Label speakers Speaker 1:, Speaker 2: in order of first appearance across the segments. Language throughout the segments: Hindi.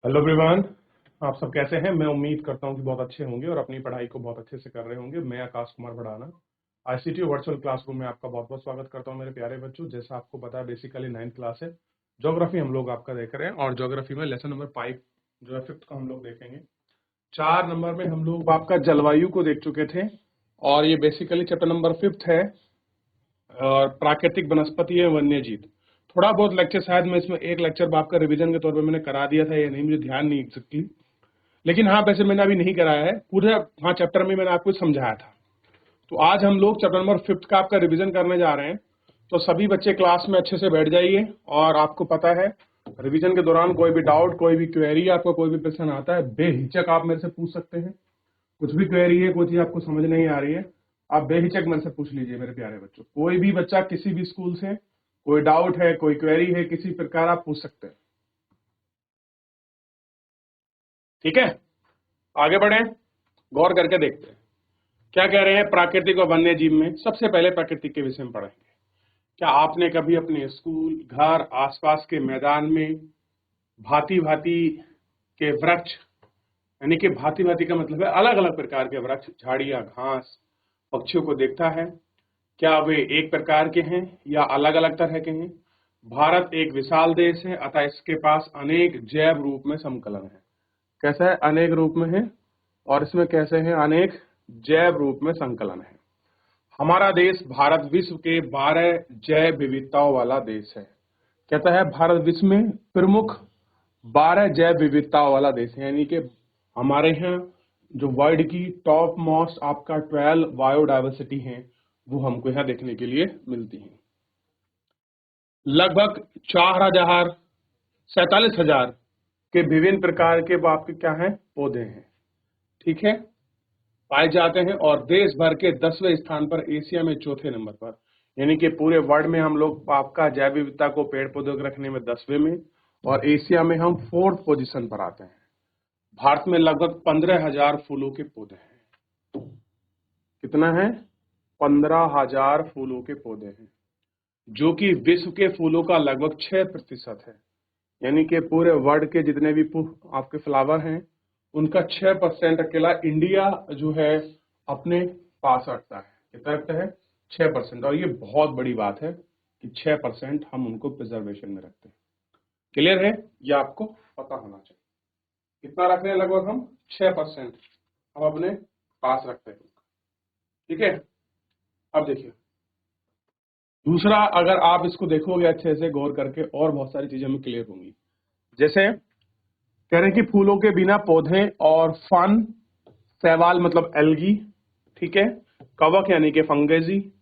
Speaker 1: Hello everyone. आप सब कैसे हैं? मैं उम्मीद करता हूं कि बहुत अच्छे होंगे और अपनी पढ़ाई को बहुत अच्छे से कर रहे होंगे। मैं Akash Kumar Bhadana ICT virtual classroom में आपका बहुत बहुत स्वागत करता हूं मेरे प्यारे बच्चों। जैसा आपको पता है, बेसिकली 9th क्लास है, ज्योग्राफी हम लोग आपका देख रहे हैं और ज्योग्राफी में लेसन नंबर 5 जो है 5th का हम लोग देखेंगे। 4 नंबर में हम लोग आपका जलवायु को देख चुके थे और ये बेसिकली चैप्टर नंबर 5th है और प्राकृतिक वनस्पति है वन्य जीव। थोड़ा बहुत लेक्चर शायद मैं इसमें एक लेक्चर आपका रिवीजन के तौर पे मैंने करा दिया था या नहीं, मुझे ध्यान नहीं एग्जैक्टली, लेकिन हाँ वैसे मैंने अभी नहीं कराया है पूरे। हाँ चैप्टर में मैंने आपको समझाया था। तो आज हम लोग चैप्टर नंबर 5th का आपका रिवीजन करने जा रहे हैं। तो सभी बच्चे क्लास में अच्छे से बैठ जाइए और आपको पता है रिवीजन के दौरान कोई भी डाउट, कोई भी क्वेरी, आपको कोई भी प्रश्न आता है, बेहिचक आप मेरे से पूछ सकते हैं। कुछ भी क्वेरी है, कोई चीज आपको समझ नहीं आ रही है, आप बेहिचक मेरे से पूछ लीजिए मेरे प्यारे बच्चों। कोई भी बच्चा किसी भी स्कूल से कोई डाउट है, कोई क्वेरी है, किसी प्रकार आप पूछ सकते हैं। ठीक है, आगे बढ़े, गौर करके देखते हैं क्या कह रहे हैं। प्राकृतिक और वन्य जीव में सबसे पहले प्राकृतिक के विषय में पढ़ेंगे। क्या आपने कभी अपने स्कूल, घर, आसपास के मैदान में भांति भांति के वृक्ष, यानी कि भांति भांति का मतलब है अलग अलग प्रकार के वृक्ष, झाड़ियां, घास, पक्षियों को देखता है? क्या वे एक प्रकार के हैं या अलग अलग तरह के हैं? भारत एक विशाल देश है, अतः इसके पास अनेक जैव रूप में संकलन है। कैसा है? अनेक रूप में है। और इसमें कैसे है? अनेक जैव रूप में संकलन है। हमारा देश भारत विश्व के 12 जैव विविधताओं वाला देश है। कहता है भारत विश्व में प्रमुख 12 जैव विविधताओं वाला देश है, यानी कि हमारे यहाँ जो वर्ल्ड की टॉप मोस्ट आपका 12 बायोडाइवर्सिटी है वो हमको यहाँ देखने के लिए मिलती है। लगभग 47,000 के विभिन्न प्रकार के आपके क्या हैं? पौधे हैं। ठीक है, पाए जाते हैं और देश भर के 10वें स्थान पर, एशिया में चौथे नंबर पर, यानी कि पूरे वर्ल्ड में हम लोग आपका जैव विविधता को पेड़ पौधों को रखने में 10वें में और एशिया में हम 4th पोजीशन पर आते हैं। भारत में लगभग 15,000 फूलों के पौधे हैं। कितना है? 15,000 फूलों के पौधे हैं, जो कि विश्व के फूलों का लगभग 6% है। यानी कि पूरे वर्ल्ड के जितने भी आपके फ्लावर हैं उनका 6% अकेला इंडिया जो है अपने पास रखता है। कितना रखता है? 6%। और ये बहुत बड़ी बात है कि 6% हम उनको प्रिजर्वेशन में रखते हैं। क्लियर है? ये आपको पता होना चाहिए। कितना रखते हैं? लगभग हम 6% हम अपने पास रखते हैं। ठीक है, अब देखिए दूसरा, अगर आप इसको देखोगे अच्छे से गौर करके और बहुत सारी चीजें हमें क्लियर होंगी। जैसे कह रहे हैं कि फूलों के बिना पौधे और फन, शैवाल मतलब एल्गी, ठीक है, कवक यानी कि फंगेजी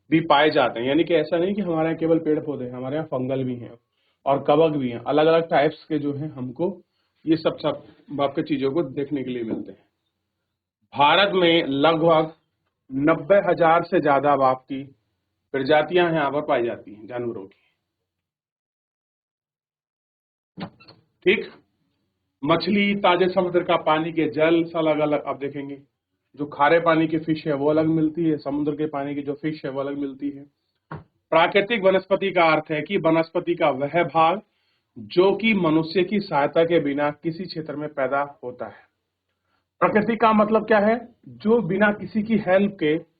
Speaker 1: भी पाए जाते हैं। यानी कि ऐसा नहीं कि हमारे यहाँ केवल पेड़ पौधे हैं, हमारे यहाँ फंगल भी हैं और कवक भी हैं। अलग अलग टाइप्स के जो हैं हमको ये सब आपके चीजों को देखने के लिए मिलते हैं। भारत में लगभग 90,000 से ज्यादा आपकी प्रजातियां यहाँ पर पाई जाती हैं जानवरों की। ठीक, मछली, ताजे समुद्र का पानी के जल से अलग अलग आप देखेंगे। जो खारे पानी की फिश है वो अलग मिलती है, समुद्र के पानी की जो फिश है वो अलग मिलती है। प्राकृतिक वनस्पति का अर्थ है कि वनस्पति का वह भाग जो कि मनुष्य की सहायता के बिना किसी क्षेत्र में पैदा होता है। प्रकृति का मतलब क्या है? जो बिना किसी की हेल्प के,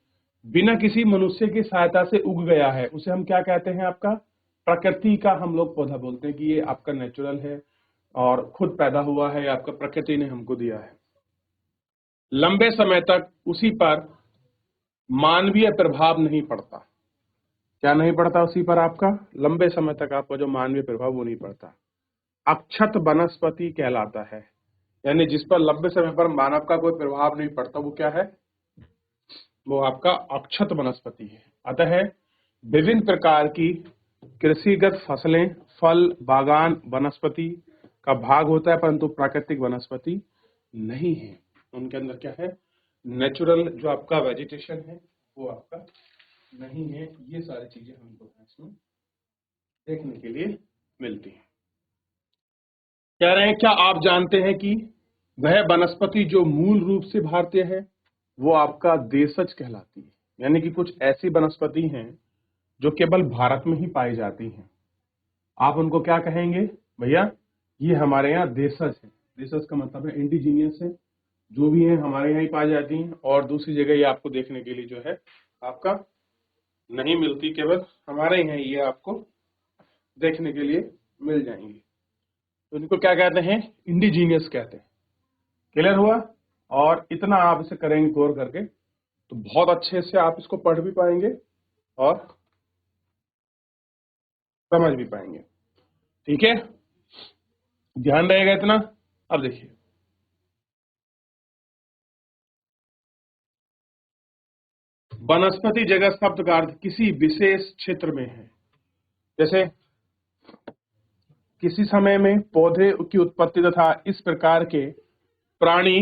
Speaker 1: बिना किसी मनुष्य की सहायता से उग गया है, उसे हम क्या कहते हैं? आपका प्रकृति का हम लोग पौधा बोलते हैं कि ये आपका नेचुरल है और खुद पैदा हुआ है, आपका प्रकृति ने हमको दिया है। लंबे समय तक उसी पर मानवीय प्रभाव नहीं पड़ता। क्या नहीं पड़ता उसी पर? आपका लंबे समय तक आपका जो मानवीय प्रभाव वो नहीं पड़ता। अक्षत वनस्पति कहलाता है, यानी जिस पर लंबे समय पर मानव का कोई प्रभाव नहीं पड़ता वो क्या है? वो आपका अक्षत वनस्पति है। अतः विभिन्न प्रकार की कृषिगत फसलें, फल, बागान वनस्पति का भाग होता है, परंतु प्राकृतिक वनस्पति नहीं है। उनके अंदर क्या है? नेचुरल जो आपका वेजिटेशन है वो आपका नहीं है। ये सारी चीजें हमको इसमें देखने के लिए मिलती हैं। कह रहे हैं क्या आप जानते हैं कि वह वनस्पति जो मूल रूप से भारतीय है वो आपका देशज कहलाती है। यानी कि कुछ ऐसी वनस्पति हैं जो केवल भारत में ही पाई जाती हैं। आप उनको क्या कहेंगे भैया? ये हमारे यहाँ देशज है। देशज का मतलब है इंडिजीनियस है, जो भी है हमारे यहाँ ही पाई जाती हैं, और दूसरी जगह ये आपको देखने के लिए जो है आपका नहीं मिलती, केवल हमारे यहाँ ये आपको देखने के लिए मिल जाएंगी। तो इनको क्या कहते हैं? इंडिजीनियस कहते हैं। क्लियर हुआ? और इतना आप इसे करेंगे गौर करके तो बहुत अच्छे से आप इसको पढ़ भी पाएंगे और समझ भी पाएंगे। ठीक है, ध्यान रहेगा इतना। अब देखिए, वनस्पति जगत शब्द का अर्थ किसी विशेष क्षेत्र में है। जैसे किसी समय में पौधे की उत्पत्ति तथा इस प्रकार के प्राणी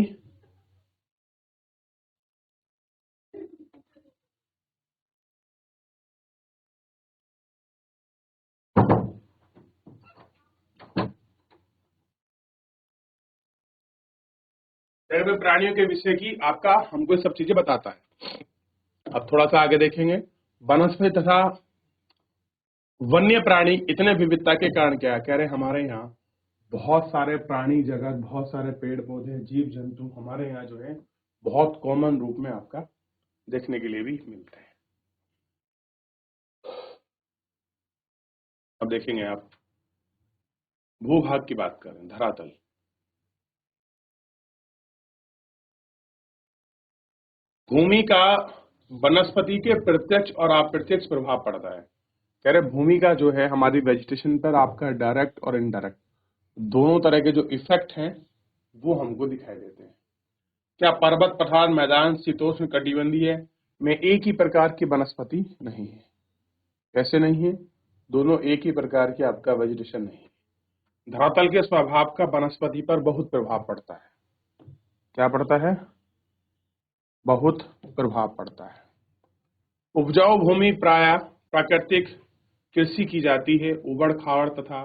Speaker 1: प्राणियों के विषय की आपका हमको सब चीजें बताता है। अब थोड़ा सा आगे देखेंगे, वनस्पति तथा वन्य प्राणी इतने विविधता के कारण क्या है? कह रहे हमारे यहाँ बहुत सारे प्राणी जगत, बहुत सारे पेड़ पौधे, जीव जंतु हमारे यहाँ जो है बहुत कॉमन रूप में आपका देखने के लिए भी मिलते हैं। अब देखेंगे आप, भूभाग की बात करें, धरातल। भूमि का वनस्पति के प्रत्यक्ष और अप्रत्यक्ष प्रभाव पड़ता है। कह रहे भूमि का जो है हमारी वेजिटेशन पर आपका डायरेक्ट और इनडायरेक्ट दोनों तरह के जो इफेक्ट हैं वो हमको दिखाई देते हैं। क्या पर्वत, पठार, मैदान, शीतोष्ण कटिबंधीय में एक ही प्रकार की वनस्पति नहीं है? कैसे नहीं है? दोनों एक ही प्रकार की आपका वेजिटेशन नहीं है। धरातल के स्वभाव का वनस्पति पर बहुत प्रभाव पड़ता है। क्या पड़ता है? बहुत प्रभाव पड़ता है। उपजाऊ भूमि प्राय प्राकृतिक कृषि की जाती है। उबड़ खाबड़ तथा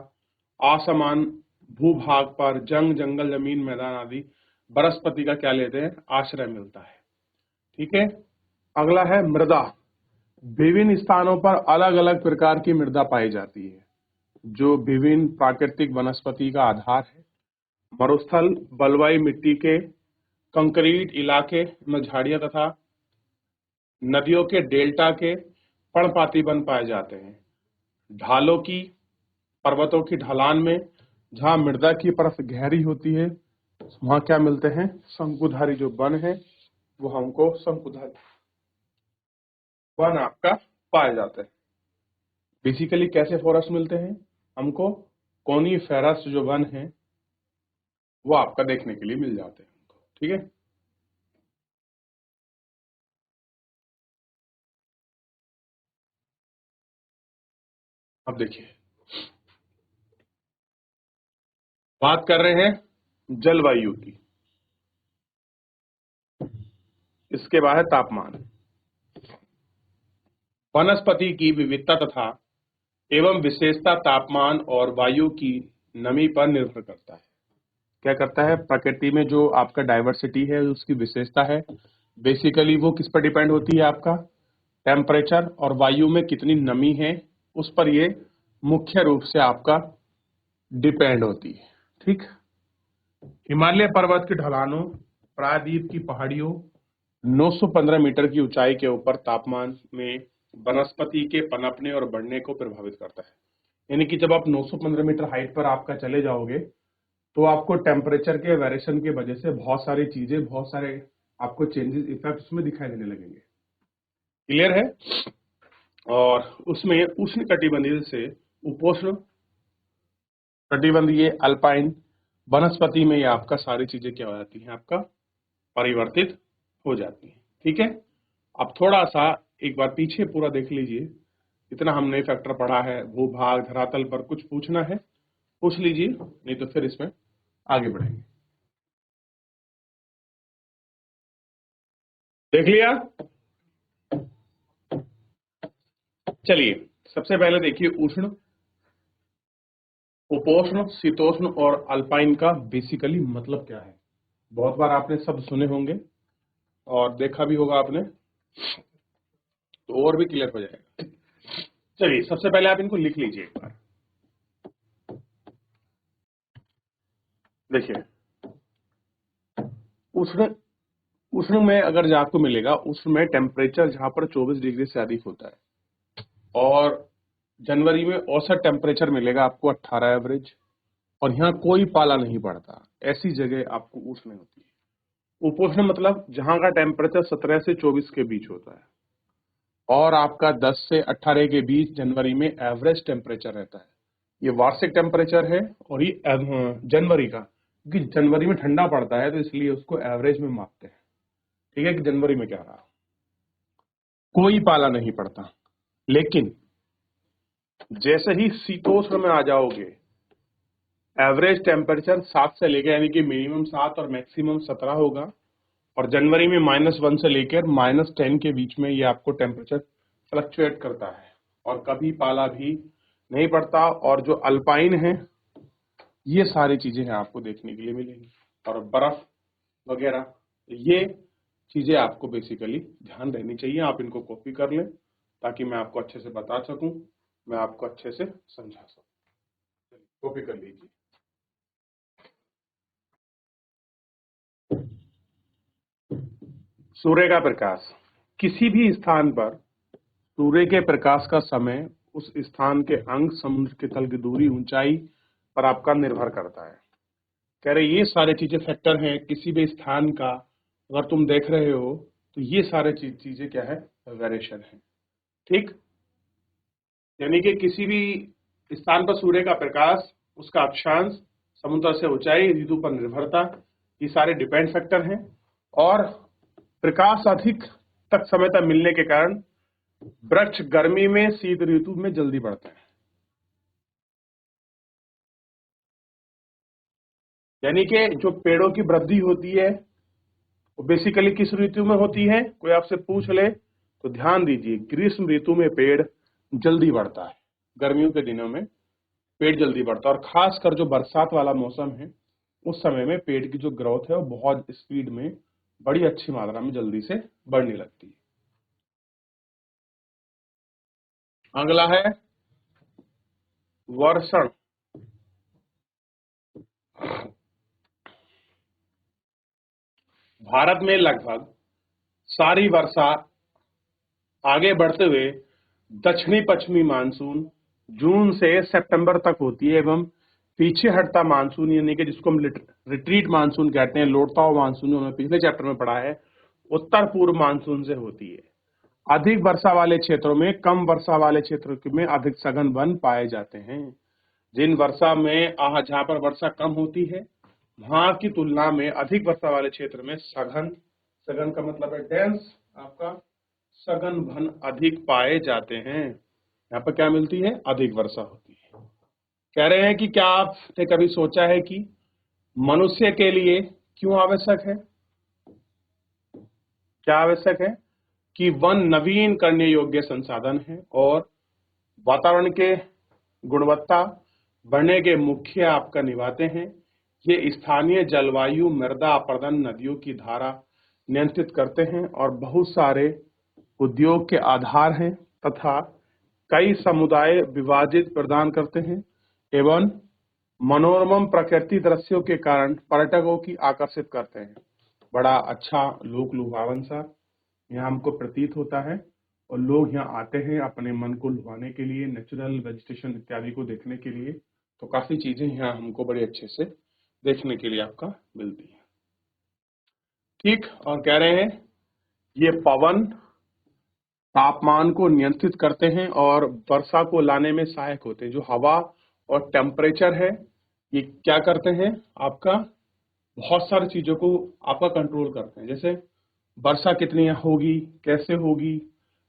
Speaker 1: असमान भूभाग पर जंग, जंगल, जमीन, मैदान आदि वनस्पति का क्या लेते हैं? आश्रय मिलता है। ठीक है, अगला है मृदा। विभिन्न स्थानों पर अलग अलग प्रकार की मृदा पाई जाती है, जो विभिन्न प्राकृतिक वनस्पति का आधार है। मरुस्थल, बलुई मिट्टी के कंक्रीट इलाके में झाड़ियां तथा नदियों के डेल्टा के पर्णपाती वन पाए जाते हैं। ढालों की, पर्वतों की ढलान में जहां मृदा की परत गहरी होती है वहां क्या मिलते हैं? शंकुधारी जो वन है वो हमको शंकुधारी वन आपका पाए जाते हैं। बेसिकली कैसे फॉरेस्ट मिलते हैं हमको? कोनीफेरस जो वन है वो आपका देखने के लिए मिल जाते हैं। ठीक है, अब देखिए, बात कर रहे हैं जलवायु की। इसके बाद है तापमान। वनस्पति की विविधता तथा एवं विशेषता तापमान और वायु की नमी पर निर्भर करता है। क्या करता है? प्रकृति में जो आपका डाइवर्सिटी है, उसकी विशेषता है, बेसिकली वो किस पर डिपेंड होती है? आपका टेम्परेचर और वायु में कितनी नमी है उस पर ये मुख्य रूप से आपका डिपेंड होती है। ठीक, हिमालय पर्वत की ढलानों, प्रायद्वीप की पहाड़ियों, 915 मीटर की ऊंचाई के ऊपर तापमान में वनस्पति के पनपने और बढ़ने को प्रभावित करता है। यानी कि जब आप 915 मीटर हाइट पर आपका चले जाओगे तो आपको टेम्परेचर के वेरिएशन की वजह से बहुत सारी चीजें, बहुत सारे आपको चेंजेस, इफेक्ट उसमें दिखाई देने लगेंगे। क्लियर है? और उसमें उष्ण कटिबंधीय से उपोष्ण कटिबंधीय अल्पाइन वनस्पति में ये आपका सारी चीजें क्या हो जाती हैं? आपका परिवर्तित हो जाती हैं। ठीक है, अब थोड़ा सा एक बार पीछे पूरा देख लीजिए। इतना हमने फैक्टर पढ़ा है। भूभाग, धरातल पर कुछ पूछना है पूछ लीजिए, नहीं तो फिर इसमें आगे बढ़ेंगे। देख लिया? चलिए, सबसे पहले देखिए उष्ण, उपोष्ण, शीतोष्ण और अल्पाइन का बेसिकली मतलब क्या है। बहुत बार आपने शब्द सुने होंगे और देखा भी होगा आपने, तो और भी क्लियर हो जाएगा। चलिए, सबसे पहले आप इनको लिख लीजिए एक बार। देखिए, उष्ण उष्ण में अगर जो आपको मिलेगा, उष्ण में टेम्परेचर जहां पर 24 डिग्री से अधिक होता है, और जनवरी में औसत टेम्परेचर मिलेगा आपको 18 एवरेज, और यहाँ कोई पाला नहीं पड़ता, ऐसी जगह आपको उष्ण होती है। उपोष्ण मतलब जहां का टेम्परेचर 17 से 24 के बीच होता है, और आपका 10 से 18 के बीच जनवरी में एवरेज टेम्परेचर रहता है। ये वार्षिक टेम्परेचर है, और ये जनवरी का, क्योंकि जनवरी में ठंडा पड़ता है तो इसलिए उसको एवरेज में मापते हैं। ठीक है, कि जनवरी में क्या रहा, कोई पाला नहीं पड़ता। लेकिन जैसे ही शीतोष्ण में आ जाओगे, एवरेज टेम्परेचर 7 से लेकर, यानी कि मिनिमम 7 और मैक्सिमम 17 होगा, और जनवरी में -1 से लेकर -10 के बीच में ये आपको टेम्परेचर फ्लक्चुएट करता है, और कभी पाला भी नहीं पड़ता। और जो अल्पाइन है, ये सारी चीजें हैं आपको देखने के लिए मिलेंगी, और बर्फ वगैरह, ये चीजें आपको बेसिकली ध्यान रहनी चाहिए। आप इनको कॉपी कर लें ताकि मैं आपको अच्छे से बता सकूं, मैं आपको अच्छे से समझा सकूं। कॉपी कर लीजिए। सूर्य का प्रकाश, किसी भी स्थान पर सूर्य के प्रकाश का समय उस स्थान के अंग, समुद्र के तल की दूरी, ऊंचाई पर आपका निर्भर करता है। कह रहे ये सारे चीजें फैक्टर हैं किसी भी स्थान का, अगर तुम देख रहे हो तो ये सारे चीजें क्या है, वेरिएशन है। ठीक, यानी कि किसी भी स्थान पर सूर्य का प्रकाश, उसका अक्षांश, समुद्र से ऊंचाई, ऋतु पर निर्भरता, ये सारे डिपेंड फैक्टर हैं। और प्रकाश अधिक तक समय तक मिलने के कारण वृक्ष गर्मी में, शीत ऋतु में जल्दी बढ़ते हैं। यानी कि जो पेड़ों की वृद्धि होती है वो बेसिकली किस ऋतु में होती है, कोई आपसे पूछ ले तो ध्यान दीजिए, ग्रीष्म ऋतु में पेड़ जल्दी बढ़ता है, गर्मियों के दिनों में पेड़ जल्दी बढ़ता है, और खासकर जो बरसात वाला मौसम है उस समय में पेड़ की जो ग्रोथ है वो बहुत स्पीड में, बड़ी अच्छी मात्रा में जल्दी से बढ़ने लगती है। अगला है वर्षण। भारत में लगभग सारी वर्षा आगे बढ़ते हुए दक्षिणी पश्चिमी मानसून जून से सितंबर तक होती है, एवं पीछे हटता मानसून, यानी कि जिसको हम रिट्रीट मानसून कहते हैं, लौटता हुआ मानसून, जो हमने पिछले चैप्टर में पढ़ा है, उत्तर पूर्व मानसून से होती है। अधिक वर्षा वाले क्षेत्रों में, कम वर्षा वाले क्षेत्रों में अधिक सघन वन पाए जाते हैं। जिन वर्षा में जहाँ पर वर्षा कम होती है, वहां की तुलना में अधिक वर्षा वाले क्षेत्र में सघन, सघन का मतलब है डेंस, आपका सघन वन अधिक पाए जाते हैं। यहाँ पर क्या मिलती है, अधिक वर्षा होती है। कह रहे हैं कि क्या आपने कभी सोचा है कि मनुष्य के लिए क्यों आवश्यक है, क्या आवश्यक है, कि वन नवीन करने योग्य संसाधन है, और वातावरण के गुणवत्ता बढ़ने के मुख्य आपका निभाते हैं। ये स्थानीय जलवायु, मृदा अपरदन, नदियों की धारा नियंत्रित करते हैं, और बहुत सारे उद्योग के आधार हैं, तथा कई समुदाय विभाजित प्रदान करते हैं, एवं मनोरम प्रकृति दृश्यों के कारण पर्यटकों की आकर्षित करते हैं। बड़ा अच्छा लोक लुभावन सा यहाँ हमको प्रतीत होता है, और लोग यहाँ आते हैं अपने मन को लुभाने के लिए, नेचुरल वेजिटेशन इत्यादि को देखने के लिए। तो काफी चीजें यहाँ हमको बड़े अच्छे से देखने के लिए आपका मिलती है। ठीक, और कह रहे हैं ये पवन तापमान को नियंत्रित करते हैं और वर्षा को लाने में सहायक होते हैं। जो हवा और टेम्परेचर है, ये क्या करते हैं, आपका बहुत सारी चीजों को आपका कंट्रोल करते हैं। जैसे वर्षा कितनी होगी, कैसे होगी,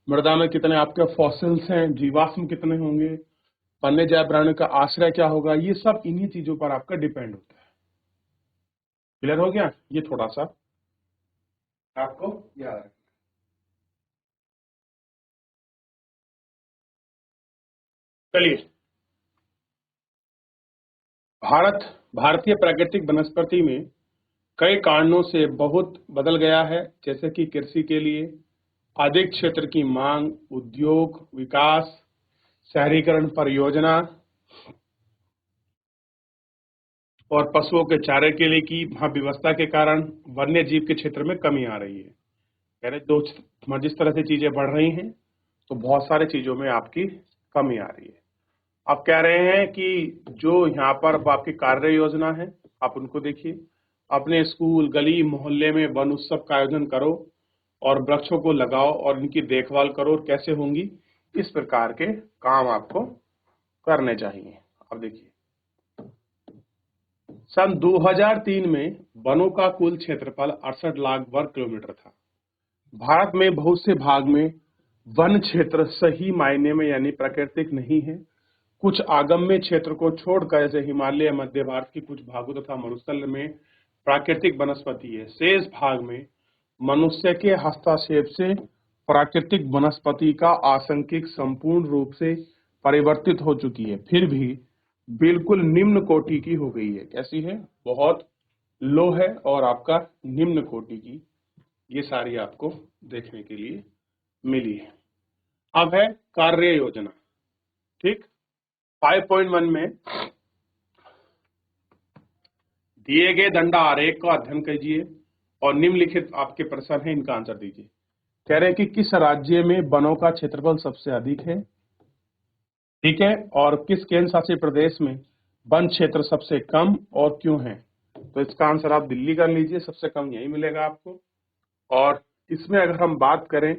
Speaker 1: मृदा में कितने आपके फॉसिल्स हैं, जीवाश्म कितने होंगे, वन्य जैव प्राणियों का आश्रय क्या होगा, ये सब इन्हीं चीजों पर आपका डिपेंड होता है। क्लियर हो गया, ये थोड़ा सा आपको याद रखना। चलिए, भारतीय प्राकृतिक वनस्पति में कई कारणों से बहुत बदल गया है, जैसे कि कृषि के लिए अधिक क्षेत्र की मांग, उद्योग विकास, शहरीकरण परियोजना, और पशुओं के चारे के लिए की वहां व्यवस्था के कारण वन्य जीव के क्षेत्र में कमी आ रही है। कह रहे जिस तरह से चीजें बढ़ रही हैं तो बहुत सारे चीजों में आपकी कमी आ रही है। आप कह रहे हैं कि जो यहाँ पर आपकी कार्य योजना है आप उनको देखिए, अपने स्कूल गली मोहल्ले में वन उत्सव का आयोजन करो और वृक्षों को लगाओ और इनकी देखभाल करो, और कैसे होंगी इस प्रकार के काम आपको करने चाहिए। अब देखिए, सन 2003 में वनों का कुल क्षेत्रफल 68 लाख वर्ग किलोमीटर था। भारत में बहुत से भाग में वन क्षेत्र सही मायने में यानी प्राकृतिक नहीं है। कुछ आगम्य क्षेत्र को छोड़कर जैसे हिमालय, मध्य भारत की कुछ भागों तथा मरुस्थल में प्राकृतिक वनस्पति है। शेष भाग में मनुष्य के हस्तक्षेप से प्राकृतिक वनस्पति का आंशिक संपूर्ण रूप से परिवर्तित हो चुकी है, फिर भी बिल्कुल निम्न कोटि की हो गई है। कैसी है? बहुत लो है और आपका निम्न कोटि की, ये सारी आपको देखने के लिए मिली है। अब है कार्य योजना। ठीक, 5.1 में दिए गए दंडा आरेख का अध्ययन कीजिए और निम्नलिखित आपके प्रश्न है, इनका आंसर दीजिए। कह रहे हैं कि किस राज्य में वनों का क्षेत्रफल सबसे अधिक है, ठीक है, और किस केंद्र शासित प्रदेश में वन क्षेत्र सबसे कम और क्यों है। तो इसका आंसर आप दिल्ली कर लीजिए, सबसे कम यही मिलेगा आपको। और इसमें अगर हम बात करें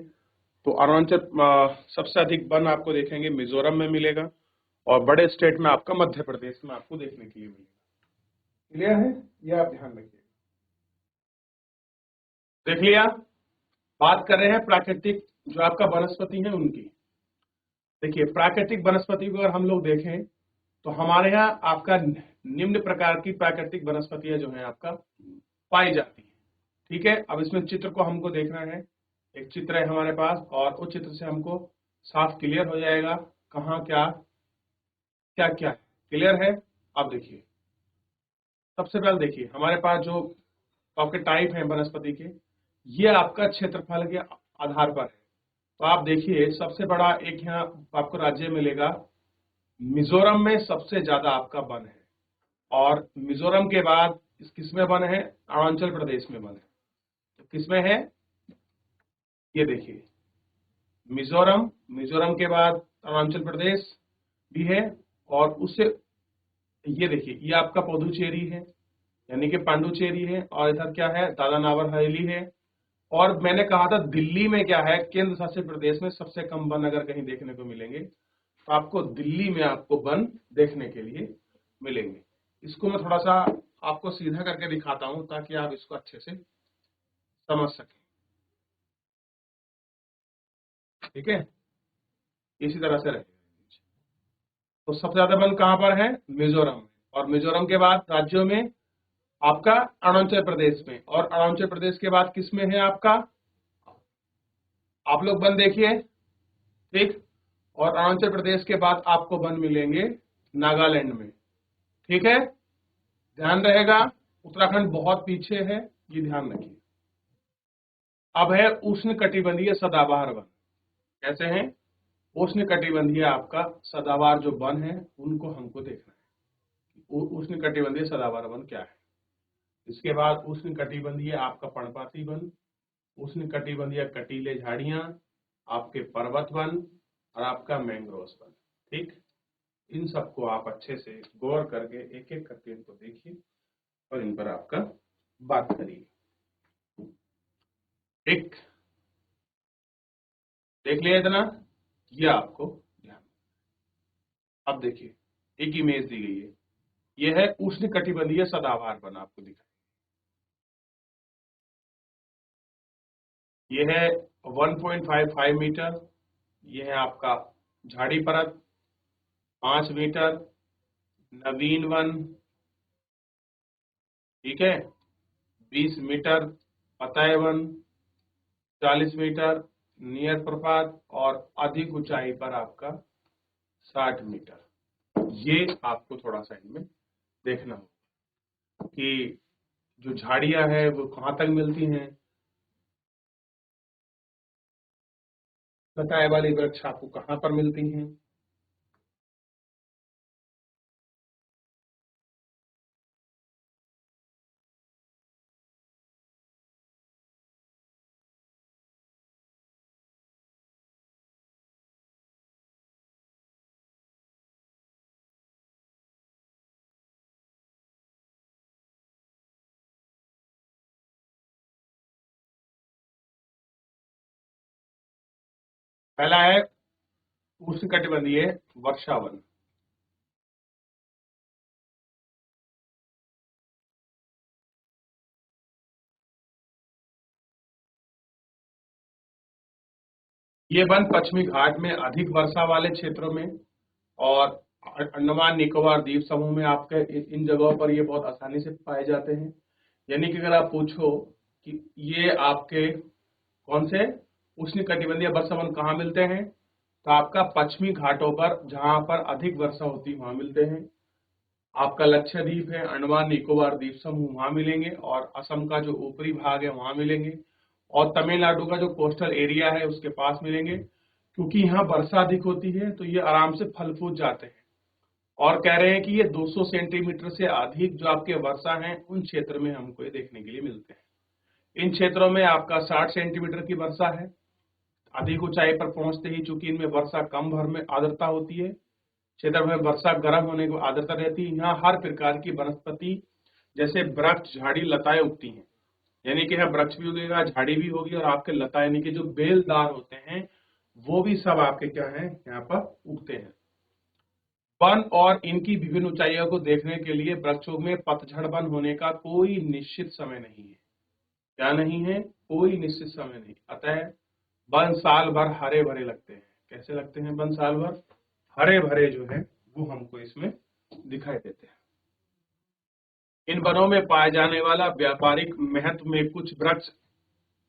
Speaker 1: तो अरुणाचल सबसे अधिक वन आपको देखेंगे मिजोरम में मिलेगा, और बड़े स्टेट में आपका मध्य प्रदेश में आपको देखने के लिए मिलेगा। क्लियर है? ये आप ध्यान रखिए। देख लिया, बात कर रहे हैं प्राकृतिक जो आपका वनस्पति है उनकी। देखिए, प्राकृतिक वनस्पति को अगर हम लोग देखें तो हमारे यहाँ आपका निम्न प्रकार की प्राकृतिक वनस्पतियां जो है आपका पाई जाती है। ठीक है, अब इसमें चित्र को हमको देखना है। एक चित्र है हमारे पास और उस चित्र से हमको साफ क्लियर हो जाएगा कहाँ क्या क्या क्या है। क्लियर है? अब देखिए, सबसे पहले देखिए हमारे पास जो आपके टाइप है वनस्पति के, ये आपका क्षेत्रफल के आधार पर है। तो आप देखिए, सबसे बड़ा एक यहाँ आपको राज्य मिलेगा मिजोरम में, सबसे ज्यादा आपका वन है। और मिजोरम के बाद किसमें वन है? अरुणाचल प्रदेश में वन है। तो किसमें है? ये देखिए, मिजोरम के बाद अरुणाचल प्रदेश भी है, और उससे ये देखिए, ये आपका पुडुचेरी है यानी कि पांडुचेरी है, और इधर क्या है? दादरा नगर हवेली है। और मैंने कहा था दिल्ली में क्या है? केंद्र शासित प्रदेश में सबसे कम वन अगर कहीं देखने को मिलेंगे तो आपको दिल्ली में आपको वन देखने के लिए मिलेंगे। इसको मैं थोड़ा सा आपको सीधा करके दिखाता हूं ताकि आप इसको अच्छे से समझ सकें। ठीक है, इसी तरह से रहेगा। तो सबसे ज्यादा वन कहां पर है? मिजोरम में। और मिजोरम के बाद राज्यों में आपका अरुणाचल प्रदेश में, और अरुणाचल प्रदेश के बाद किस में है आपका? आप लोग वन देखिए। ठीक, और अरुणाचल प्रदेश के बाद आपको वन मिलेंगे नागालैंड में। ठीक है, ध्यान रहेगा, उत्तराखंड बहुत पीछे है, ये ध्यान रखिए। अब है उष्ण कटिबंधीय सदाबहार वन। कैसे हैं? उष्ण कटिबंधीय आपका सदाबहार जो वन है उनको हमको देखना है। उष्ण कटिबंधीय सदाबहार वन क्या है। इसके बाद उष्ण कटिबंधीय आपका पर्णपाती वन, उष्ण कटिबंधीय कटीले झाड़ियां, आपके पर्वत वन, और आपका मैंग्रोव वन। ठीक, इन सबको आप अच्छे से गौर करके एक एक करके इनको देखिए और इन पर आपका बात करिए। एक देख लिया इतना, ये आपको ध्यान। अब देखिए, एक इमेज दी गई है, ये है उष्ण कटिबंधीय सदाबहार वन, आपको दिखा। ये है 1.55 मीटर, ये है आपका झाड़ी परत 5 मीटर, नवीन वन, ठीक है, 20 मीटर, पताय वन 40 मीटर, नियर प्रपात, और अधिक ऊंचाई पर आपका 60 मीटर। ये आपको थोड़ा सा इनमें देखना होगा कि जो झाड़ियां हैं वो कहाँ तक मिलती हैं, पताय वाली वृक्ष आपको कहाँ पर मिलती हैं। पहला है उष्णकटिबंधीय वर्षावन। ये वन पश्चिमी घाट में अधिक वर्षा वाले क्षेत्रों में और अंडमान निकोबार द्वीप समूह में आपके इन जगहों पर ये बहुत आसानी से पाए जाते हैं। यानी कि अगर आप पूछो कि ये आपके कौन से उष्णकटिबंधीय वर्षावन कहाँ मिलते हैं, तो आपका पश्चिमी घाटों पर जहां पर अधिक वर्षा होती है वहां मिलते हैं। आपका लक्षद्वीप है, अंडमान निकोबार द्वीप समूह वहां मिलेंगे, और असम का जो ऊपरी भाग है वहां मिलेंगे, और तमिलनाडु का जो कोस्टल एरिया है उसके पास मिलेंगे। क्योंकि यहाँ वर्षा अधिक होती है तो ये आराम से फल फूल जाते हैं। और कह रहे हैं कि ये 200 सेंटीमीटर से अधिक जो आपके वर्षा है उन क्षेत्र में हमको ये देखने के लिए मिलते हैं। इन क्षेत्रों में आपका 60 सेंटीमीटर की वर्षा है। अधिक ऊंचाई पर पहुंचते ही चूंकि इनमें वर्षा कम भर में आर्द्रता होती है, क्षेत्र में वर्षा गर्म होने को आर्द्रता रहती है। यहाँ हर प्रकार की वनस्पति जैसे वृक्ष, झाड़ी, लताएं उगती हैं। यानी कि यहाँ वृक्ष भी उगेगा, झाड़ी भी होगी, और आपके लता यानी कि जो बेलदार होते हैं वो भी सब आपके क्या है यहाँ पर उगते हैं। वन और इनकी विभिन्न ऊंचाइयों को देखने के लिए वृक्षों में पतझड़ वन होने का कोई निश्चित समय नहीं है। क्या नहीं है? कोई निश्चित समय नहीं। अतः वन साल भर हरे भरे लगते हैं। कैसे लगते हैं वन साल भर? हरे भरे जो है वो हमको इसमें दिखाई देते हैं। इन वनों में पाए जाने वाला व्यापारिक महत्व में कुछ वृक्ष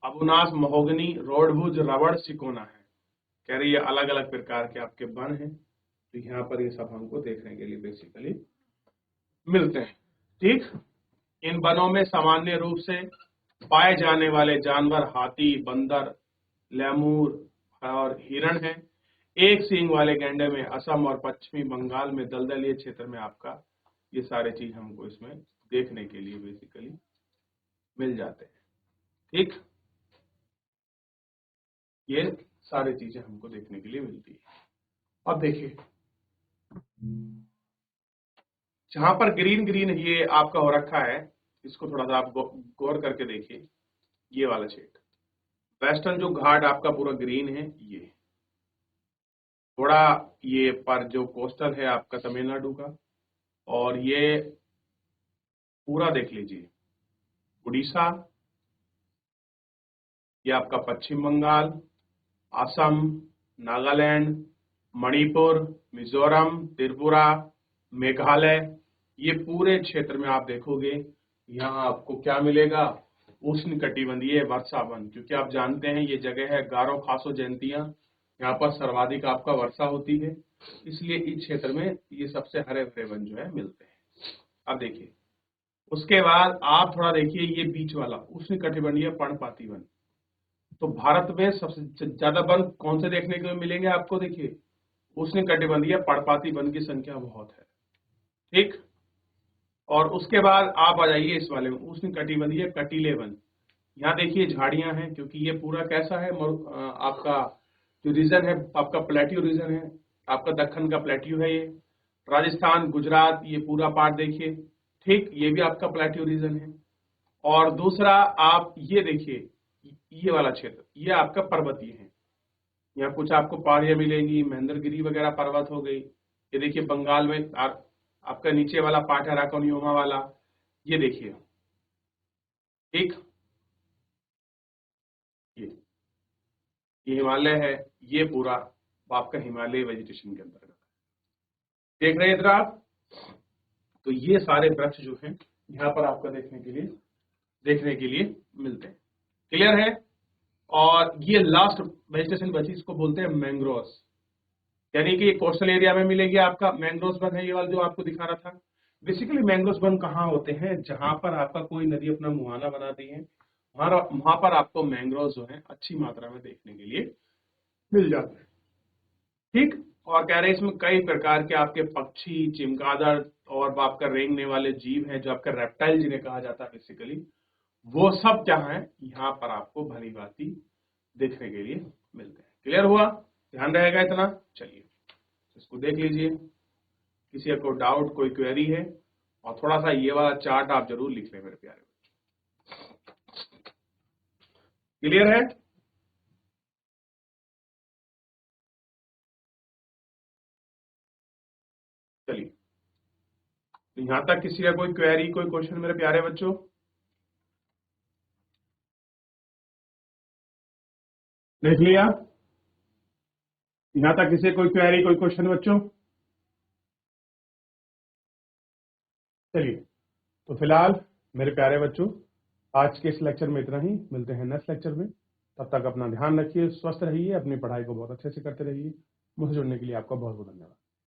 Speaker 1: अबुनास, महोगनी, रोडभुज, रबड़, सिकोना है। कह रही है अलग अलग प्रकार के आपके वन हैं, तो यहाँ पर ये सब हमको देखने के लिए बेसिकली मिलते हैं। ठीक, इन वनों में सामान्य रूप से पाए जाने वाले जानवर हाथी, बंदर, लेमूर और हिरण हैं। एक सींग वाले गैंडे में असम और पश्चिमी बंगाल में दलदलीय क्षेत्र में आपका ये सारे चीज हमको इसमें देखने के लिए बेसिकली मिल जाते हैं। ठीक, ये सारी चीजें हमको देखने के लिए मिलती है। अब देखिए जहां पर ग्रीन ग्रीन ये आपका हो रखा है, इसको थोड़ा सा आप गौर करके देखिए। ये वाला क्षेत्र वेस्टर्न जो घाट आपका पूरा ग्रीन है, ये थोड़ा ये पर जो कोस्टल है आपका तमिलनाडु का, और ये पूरा देख लीजिए उड़ीसा, ये आपका पश्चिम बंगाल, असम, नागालैंड, मणिपुर, मिजोरम, त्रिपुरा, मेघालय, ये पूरे क्षेत्र में आप देखोगे यहाँ आपको क्या मिलेगा? उष्णकटिबंधीय वर्षा वन। क्योंकि आप जानते हैं ये जगह है गारो खासो जयंतियां, यहाँ पर सर्वाधिक आपका वर्षा होती है, इसलिए इस क्षेत्र में ये सबसे हरे भरे वन जो है मिलते हैं। अब देखिए उसके बाद आप थोड़ा देखिए ये बीच वाला उष्णकटिबंधीय पर्णपाती वन। तो भारत में सबसे ज्यादा वन कौन से देखने को मिलेंगे आपको? देखिए उष्णकटिबंधीय पर्णपाती वन की संख्या बहुत है। ठीक, और उसके बाद आप आ जाइए इस वाले में उष्णकटिबंधीय कटीले वन। यहाँ देखिए झाड़ियां हैं, क्योंकि ये पूरा कैसा है आपका जो रीजन है आपका प्लेट्यू रीजन है, आपका दक्कन का प्लेट्यू है ये। राजस्थान, गुजरात, ये पूरा पार्ट देखिए। ठीक, ये भी आपका प्लेट्यू रीजन है। और दूसरा आप ये देखिए ये वाला क्षेत्र, ये आपका पर्वतीय है। यहाँ कुछ आपको पहाड़ियां मिलेंगी, महेंद्रगिरी वगैरह पर्वत हो गई। ये देखिए बंगाल में आपका नीचे वाला पार्ट है राकोनियोमा वाला, ये देखिए। ठीक, ये हिमालय है, ये पूरा आपका हिमालय वेजिटेशन के अंतर्गत देख रहे हैं इधर आप। तो ये सारे वृक्ष जो हैं यहाँ पर आपका देखने के लिए मिलते हैं। क्लियर है? और ये लास्ट वेजिटेशन बची, इसको बोलते हैं मैंग्रोव्स। यानी कि कोस्टल एरिया में मिलेगी आपका मैंग्रोव्स वन है, ये वाला जो आपको दिखा रहा था। बेसिकली मैंग्रोव्स वन कहाँ होते हैं? जहां पर आपका कोई नदी अपना मुहाना बनाती है, वहां पर आपको मैंग्रोव्स जो है अच्छी मात्रा में देखने के लिए मिल जाते हैं। ठीक, और कह रहे हैं इसमें कई प्रकार के आपके पक्षी, चमगादड़ और आपका रेंगने वाले जीव हैं, जो आपका रेप्टाइल जिन्हें कहा जाता है बेसिकली, वो सब क्या है यहाँ पर आपको भली भांति देखने के लिए मिलते हैं। क्लियर हुआ? ध्यान रहेगा इतना? चलिए इसको देख लीजिए। किसी को डाउट, कोई क्वेरी है? और थोड़ा सा ये वाला चार्ट आप जरूर लिख लें मेरे प्यारे। क्लियर है? चलिए, यहां तक किसी का कोई क्वेरी, कोई क्वेश्चन मेरे प्यारे बच्चों? देख लिया? यहां तक किसी कोई क्वेरी, कोई क्वेश्चन बच्चों? चलिए, तो फिलहाल मेरे प्यारे बच्चों, आज के इस लेक्चर में इतना ही। मिलते हैं नेक्स्ट लेक्चर में। तब तक अपना ध्यान रखिए, स्वस्थ रहिए, अपनी पढ़ाई को बहुत अच्छे से करते रहिए। मुझसे जुड़ने के लिए आपका बहुत बहुत धन्यवाद।